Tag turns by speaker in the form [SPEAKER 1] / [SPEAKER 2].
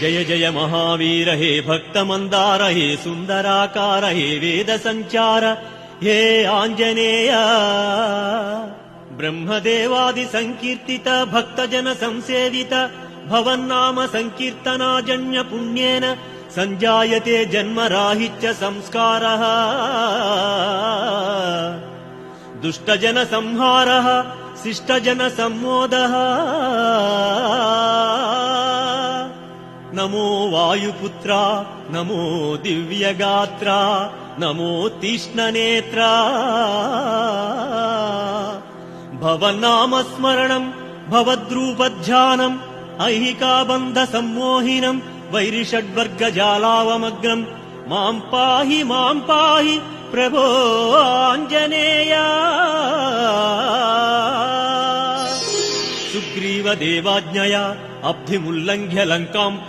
[SPEAKER 1] जय जय महावीर हे भक्तमन्दार हे सुन्दराकार हे वेदसञ्चार हे आञ्जनेय ब्रह्मदेवादि संकीर्तित भक्तजन संसेवित भवन्नाम संकीर्तनाजन्य पुण्येन संजायते जन्मराहित्य संस्कारः दुष्टजन संहारः शिष्टजन सम्मोदः नमो वायुपुत्रा नमो दिव्यगात्रा नमो तीक्ष्णनेत्रा भवन्नामस्मरणं भवद्रूपध्यानम् ऐहिकाबन्धसम्मोहिनं वैरिषड्वर्गजालावमग्रम् मां पाहि प्रभो आञ्जनेय सुग्रीवदेवाज्ञया अब्धिमुल्लङ्घ्य लङ्काम्